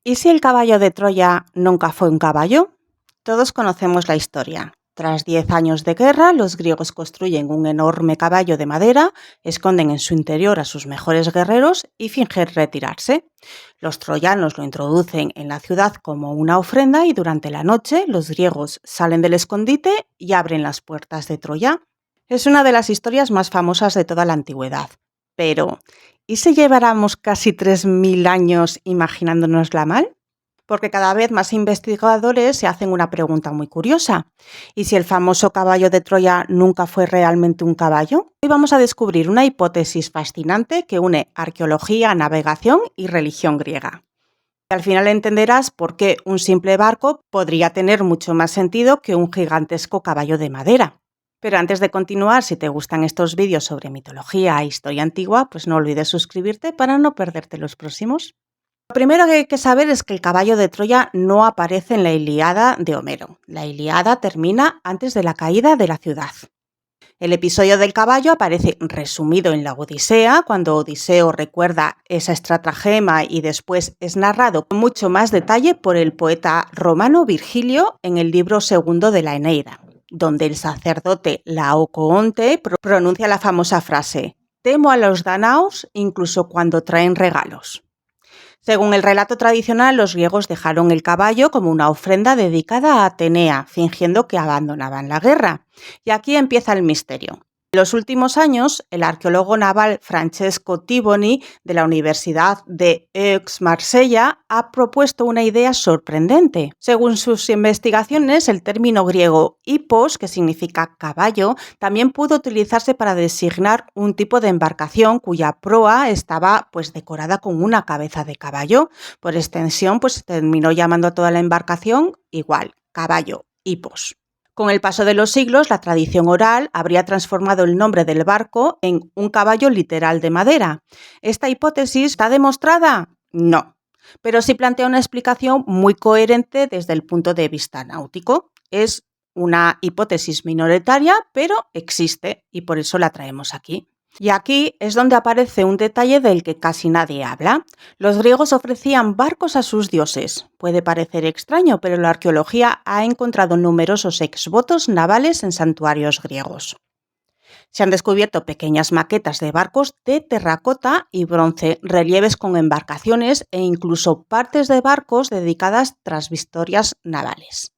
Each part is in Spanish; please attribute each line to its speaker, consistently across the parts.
Speaker 1: ¿Y si el caballo de Troya nunca fue un caballo? Todos conocemos la historia. Tras 10 años de guerra, los griegos construyen un enorme caballo de madera, esconden en su interior a sus mejores guerreros y fingen retirarse. Los troyanos lo introducen en la ciudad como una ofrenda y durante la noche los griegos salen del escondite y abren las puertas de Troya. Es una de las historias más famosas de toda la antigüedad. Pero, ¿y si lleváramos casi 3000 años imaginándonosla mal? Porque cada vez más investigadores se hacen una pregunta muy curiosa. ¿Y si el famoso caballo de Troya nunca fue realmente un caballo? Hoy vamos a descubrir una hipótesis fascinante que une arqueología, navegación y religión griega. Y al final entenderás por qué un simple barco podría tener mucho más sentido que un gigantesco caballo de madera. Pero antes de continuar, si te gustan estos vídeos sobre mitología e historia antigua, pues no olvides suscribirte para no perderte los próximos. Lo primero que hay que saber es que el caballo de Troya no aparece en la Ilíada de Homero. La Ilíada termina antes de la caída de la ciudad. El episodio del caballo aparece resumido en la Odisea, cuando Odiseo recuerda esa estratagema y después es narrado con mucho más detalle por el poeta romano Virgilio en el libro segundo de la Eneida, donde el sacerdote Laocoonte pronuncia la famosa frase: «Temo a los danaos incluso cuando traen regalos». Según el relato tradicional, los griegos dejaron el caballo como una ofrenda dedicada a Atenea, fingiendo que abandonaban la guerra. Y aquí empieza el misterio. En los últimos años, el arqueólogo naval Francesco Tiboni, de la Universidad de Aix-Marsella, ha propuesto una idea sorprendente. Según sus investigaciones, el término griego hippos, que significa caballo, también pudo utilizarse para designar un tipo de embarcación cuya proa estaba decorada con una cabeza de caballo. Por extensión, se terminó llamando a toda la embarcación igual, caballo, hippos. Con el paso de los siglos, la tradición oral habría transformado el nombre del barco en un caballo literal de madera. ¿Esta hipótesis está demostrada? No, pero sí plantea una explicación muy coherente desde el punto de vista náutico. Es una hipótesis minoritaria, pero existe y por eso la traemos aquí. Y aquí es donde aparece un detalle del que casi nadie habla. Los griegos ofrecían barcos a sus dioses. Puede parecer extraño, pero la arqueología ha encontrado numerosos exvotos navales en santuarios griegos. Se han descubierto pequeñas maquetas de barcos de terracota y bronce, relieves con embarcaciones e incluso partes de barcos dedicadas tras victorias navales.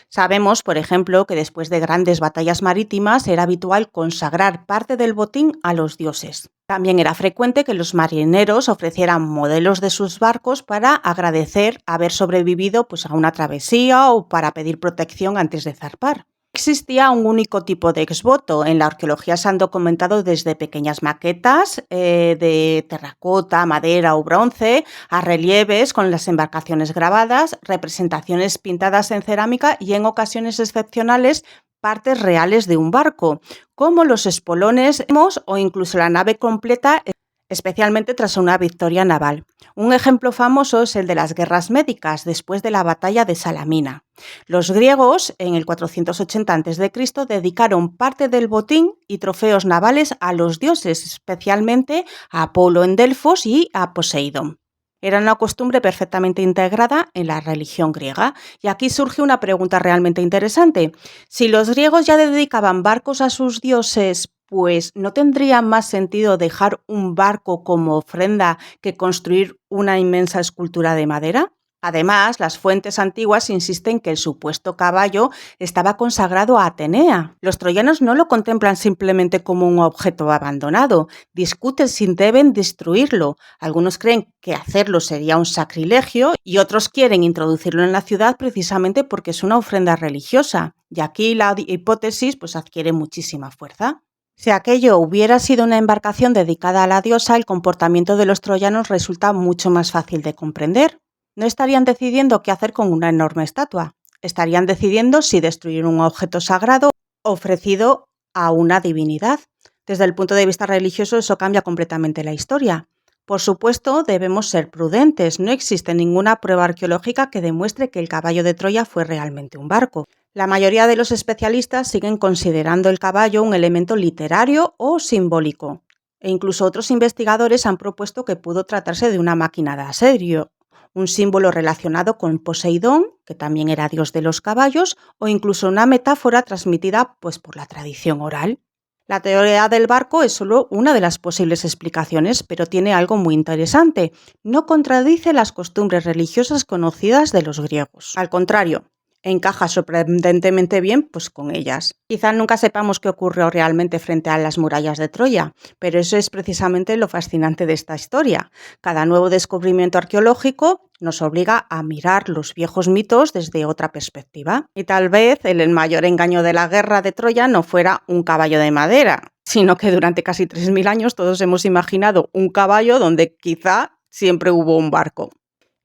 Speaker 1: Sabemos, por ejemplo, que después de grandes batallas marítimas era habitual consagrar parte del botín a los dioses. También era frecuente que los marineros ofrecieran modelos de sus barcos para agradecer haber sobrevivido a una travesía o para pedir protección antes de zarpar. Existía un único tipo de exvoto. En la arqueología se han documentado desde pequeñas maquetas de terracota, madera o bronce, a relieves con las embarcaciones grabadas, representaciones pintadas en cerámica y en ocasiones excepcionales partes reales de un barco, como los espolones o incluso la nave completa, especialmente tras una victoria naval. Un ejemplo famoso es el de las guerras médicas después de la batalla de Salamina. Los griegos, en el 480 a.C., dedicaron parte del botín y trofeos navales a los dioses, especialmente a Apolo en Delfos y a Poseidón. Era una costumbre perfectamente integrada en la religión griega. Y aquí surge una pregunta realmente interesante. Si los griegos ya dedicaban barcos a sus dioses, pues ¿no tendría más sentido dejar un barco como ofrenda que construir una inmensa escultura de madera? Además, las fuentes antiguas insisten que el supuesto caballo estaba consagrado a Atenea. Los troyanos no lo contemplan simplemente como un objeto abandonado, discuten si deben destruirlo. Algunos creen que hacerlo sería un sacrilegio y otros quieren introducirlo en la ciudad precisamente porque es una ofrenda religiosa. Y aquí la hipótesis adquiere muchísima fuerza. Si aquello hubiera sido una embarcación dedicada a la diosa, el comportamiento de los troyanos resulta mucho más fácil de comprender. No estarían decidiendo qué hacer con una enorme estatua. Estarían decidiendo si destruir un objeto sagrado ofrecido a una divinidad. Desde el punto de vista religioso, eso cambia completamente la historia. Por supuesto, debemos ser prudentes. No existe ninguna prueba arqueológica que demuestre que el caballo de Troya fue realmente un barco. La mayoría de los especialistas siguen considerando el caballo un elemento literario o simbólico. E incluso otros investigadores han propuesto que pudo tratarse de una máquina de asedio, un símbolo relacionado con Poseidón, que también era dios de los caballos, o incluso una metáfora transmitida pues, por la tradición oral. La teoría del barco es solo una de las posibles explicaciones, pero tiene algo muy interesante. No contradice las costumbres religiosas conocidas de los griegos. Al contrario, encaja sorprendentemente bien pues, con ellas. Quizá nunca sepamos qué ocurrió realmente frente a las murallas de Troya, pero eso es precisamente lo fascinante de esta historia. Cada nuevo descubrimiento arqueológico nos obliga a mirar los viejos mitos desde otra perspectiva. Y tal vez el mayor engaño de la guerra de Troya no fuera un caballo de madera, sino que durante casi 3000 años todos hemos imaginado un caballo donde quizá siempre hubo un barco.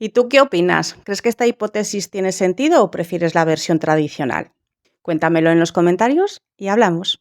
Speaker 1: ¿Y tú qué opinas? ¿Crees que esta hipótesis tiene sentido o prefieres la versión tradicional? Cuéntamelo en los comentarios y hablamos.